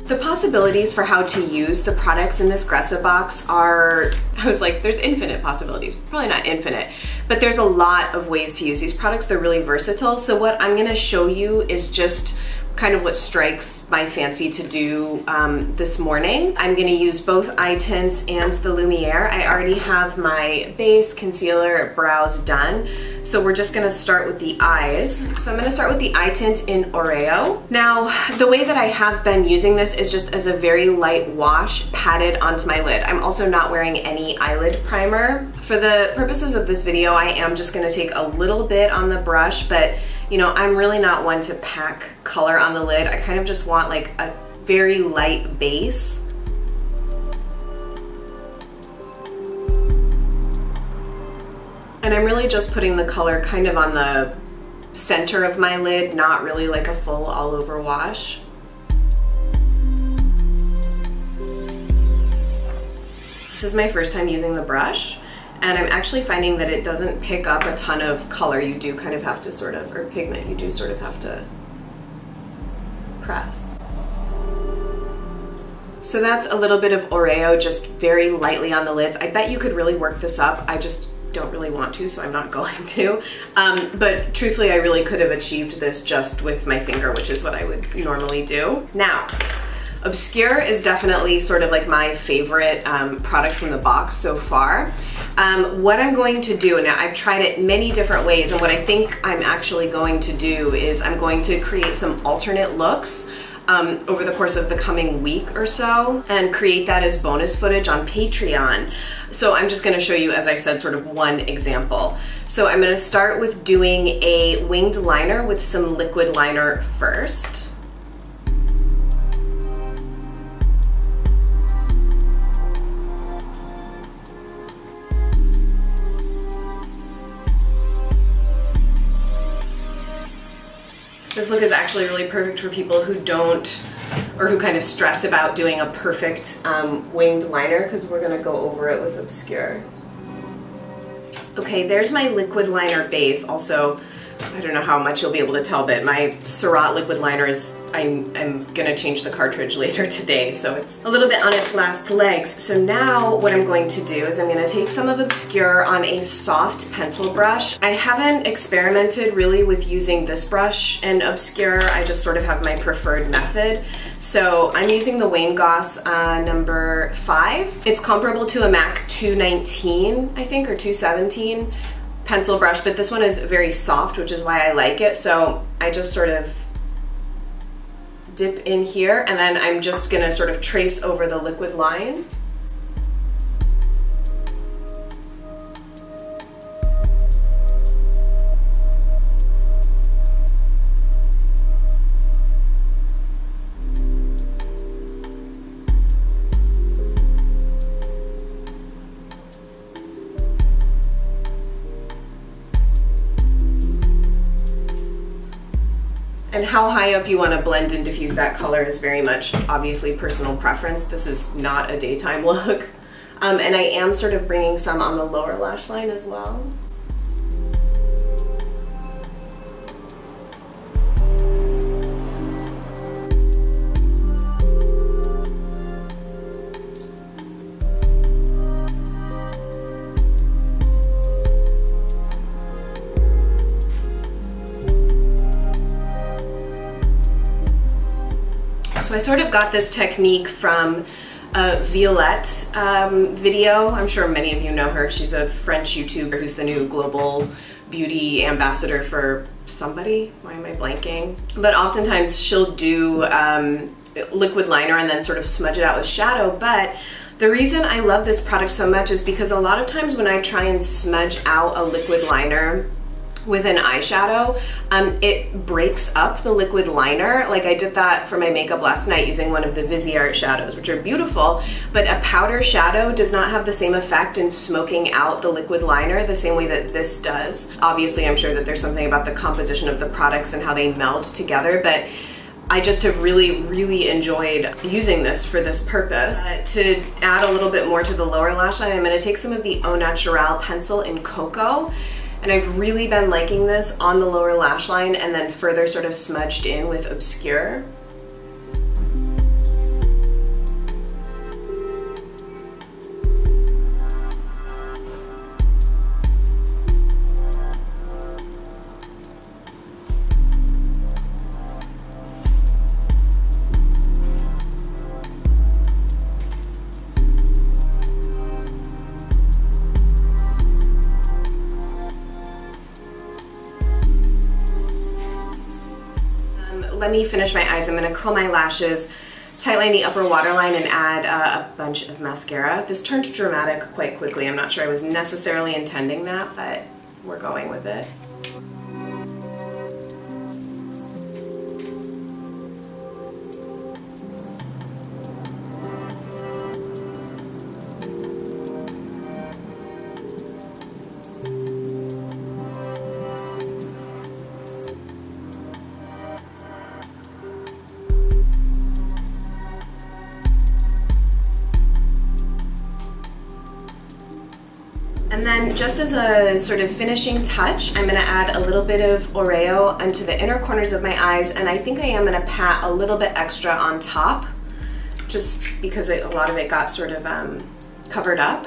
The possibilities for how to use the products in this Gressa box are, I was like, there's infinite possibilities. Probably not infinite, but there's a lot of ways to use these products. They're really versatile. So what I'm gonna show you is just kind of what strikes my fancy to do this morning. I'm gonna use both eye tints and the Lumiere. I already have my base, concealer, brows done. So we're just gonna start with the eyes. So I'm gonna start with the eye tint in Oreo. Now, the way that I have been using this is just as a very light wash patted onto my lid. I'm also not wearing any eyelid primer. For the purposes of this video, I am just gonna take a little bit on the brush, but you know, I'm really not one to pack color on the lid. I kind of just want like a very light base. And I'm really just putting the color kind of on the center of my lid, not really like a full all over wash. This is my first time using the brush, and I'm actually finding that it doesn't pick up a ton of color. You do kind of have to sort of, or pigment, you do sort of have to press. So that's a little bit of Oreo, just very lightly on the lids. I bet you could really work this up. I just don't really want to, so I'm not going to. But truthfully, I really could have achieved this just with my finger, which is what I would normally do. Now, Obscure is definitely sort of like my favorite product from the box so far. What I'm going to do, now I've tried it many different ways, and what I think I'm actually going to do is I'm going to create some alternate looks over the course of the coming week or so and create that as bonus footage on Patreon. So I'm just gonna show you, as I said, sort of one example. So I'm gonna start with doing a winged liner with some liquid liner first. This look is actually really perfect for people who don't, or who kind of stress about doing a perfect winged liner, because we're gonna go over it with Obscure. Okay, there's my liquid liner base. Also, I don't know how much you'll be able to tell, but my Surratt liquid liner is, I'm gonna change the cartridge later today, so it's a little bit on its last legs. So now what I'm going to do is I'm gonna take some of Obscure on a soft pencil brush. I haven't experimented really with using this brush in Obscure. I just sort of have my preferred method. So I'm using the Wayne Goss number 5. It's comparable to a MAC 219, I think, or 217 pencil brush, but this one is very soft, which is why I like it. So I just sort of dip in here, and then I'm just gonna sort of trace over the liquid line. And how high up you want to blend and diffuse that color is very much obviously personal preference. This is not a daytime look. And I am sort of bringing some on the lower lash line as well. So I sort of got this technique from a Violette video. I'm sure many of you know her. She's a French YouTuber who's the new global beauty ambassador for somebody. Why am I blanking? But oftentimes she'll do liquid liner and then sort of smudge it out with shadow. But the reason I love this product so much is because a lot of times when I try and smudge out a liquid liner with an eyeshadow, it breaks up the liquid liner. Like I did that for my makeup last night using one of the Viseart shadows, which are beautiful, but a powder shadow does not have the same effect in smoking out the liquid liner the same way that this does. Obviously, I'm sure that there's something about the composition of the products and how they meld together, but I just have really enjoyed using this for this purpose. To add a little bit more to the lower lash line, I'm gonna take some of the Au Naturel pencil in Cocoa. And I've really been liking this on the lower lash line and then further sort of smudged in with Obscure. let me finish my eyes. I'm gonna curl my lashes, tightline the upper waterline, and add a bunch of mascara. This turned dramatic quite quickly. I'm not sure I was necessarily intending that, but we're going with it. And then just as a sort of finishing touch, I'm gonna add a little bit of Oreo into the inner corners of my eyes, and I think I am gonna pat a little bit extra on top, just because a lot of it got sort of covered up.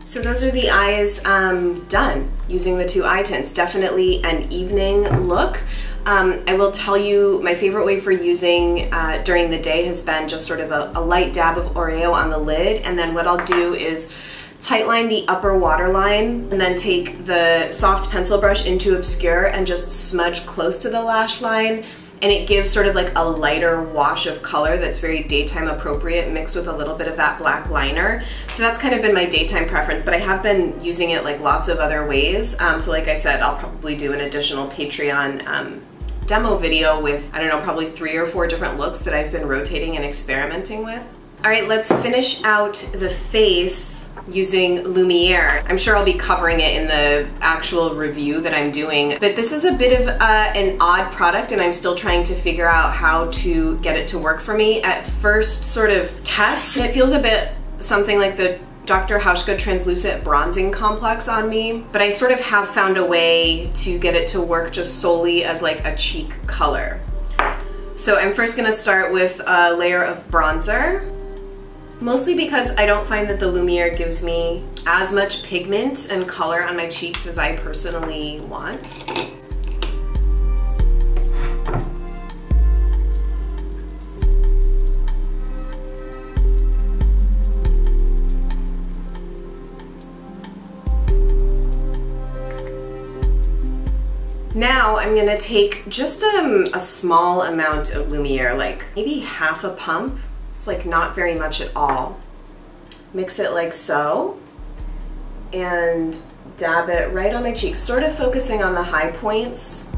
So those are the eyes done using the two eye tints. Definitely an evening look. I will tell you my favorite way for using during the day has been just sort of a light dab of Oreo on the lid, and then what I'll do is tightline the upper waterline and then take the soft pencil brush into obscure and just smudge close to the lash line. And it gives sort of like a lighter wash of color that's very daytime appropriate mixed with a little bit of that black liner. So that's kind of been my daytime preference, but I have been using it like lots of other ways. So like I said, I'll probably do an additional Patreon demo video with, I don't know, probably 3 or 4 different looks that I've been rotating and experimenting with. All right, let's finish out the face using Lumiere. I'm sure I'll be covering it in the actual review that I'm doing, but this is a bit of an odd product, and I'm still trying to figure out how to get it to work for me. At first sort of test, it feels a bit something like the Dr. Hauschka Translucent Bronzing Complex on me, but I sort of have found a way to get it to work just solely as like a cheek color. So I'm first gonna start with a layer of bronzer, mostly because I don't find that the Lumiere gives me as much pigment and color on my cheeks as I personally want. Now I'm gonna take just a small amount of Lumiere, like maybe half a pump. It's like not very much at all. Mix it like so and dab it right on my cheeks, sort of focusing on the high points.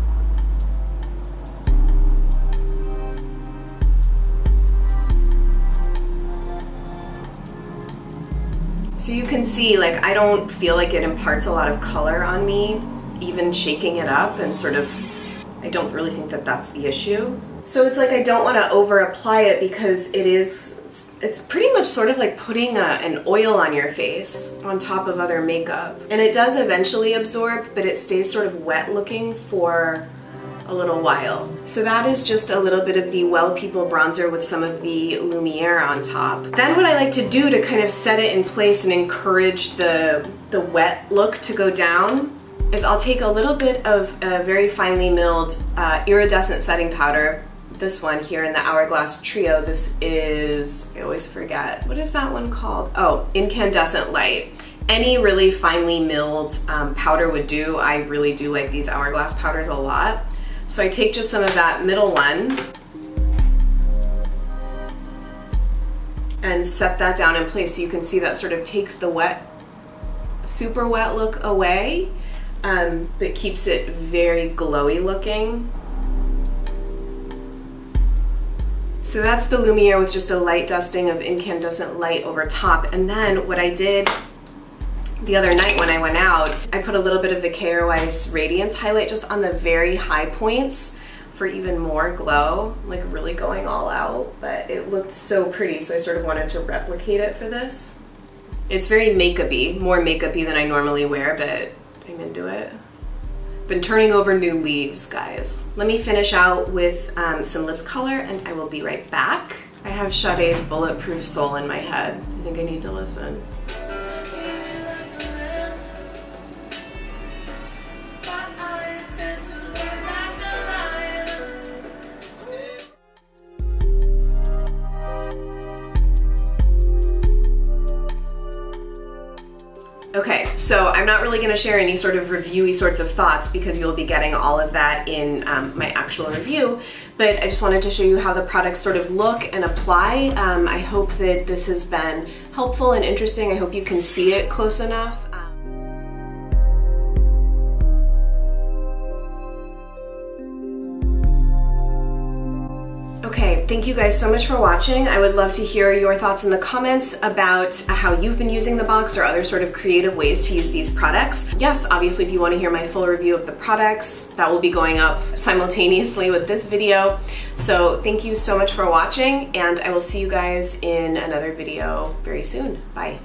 So you can see, like, I don't feel like it imparts a lot of color on me, even shaking it up, and sort of, I don't really think that that's the issue. So it's like I don't want to over apply it because it's pretty much sort of like putting an oil on your face on top of other makeup. And it does eventually absorb, but it stays sort of wet looking for a little while. So that is just a little bit of the Well People bronzer with some of the Lumiere on top. Then what I like to do to kind of set it in place and encourage the wet look to go down is I'll take a little bit of a very finely milled iridescent setting powder. This one here in the Hourglass Trio. This is, I always forget, what is that one called? Oh, Incandescent Light. Any really finely milled powder would do. I really do like these Hourglass powders a lot. So I take just some of that middle one and set that down in place, so you can see that sort of takes the wet, super wet look away, but keeps it very glowy looking. So that's the Lumiere with just a light dusting of Incandescent Light over top. And then what I did the other night when I went out, I put a little bit of the K.R. Weiss Radiance highlight just on the very high points for even more glow, like really going all out. But it looked so pretty, so I sort of wanted to replicate it for this. It's very makeup-y, more makeup-y than I normally wear, but I'm into it. Been turning over new leaves, guys. Let me finish out with some lip color and I will be right back. I have Sade's Bulletproof Soul in my head. I think I need to listen. Okay, so I'm not really going to share any sort of reviewy sorts of thoughts because you'll be getting all of that in my actual review, but I just wanted to show you how the products sort of look and apply. I hope that this has been helpful and interesting. I hope you can see it close enough. Okay, thank you guys so much for watching. I would love to hear your thoughts in the comments about how you've been using the box or other sort of creative ways to use these products. Yes, obviously if you want to hear my full review of the products, that will be going up simultaneously with this video. So thank you so much for watching, and I will see you guys in another video very soon. Bye.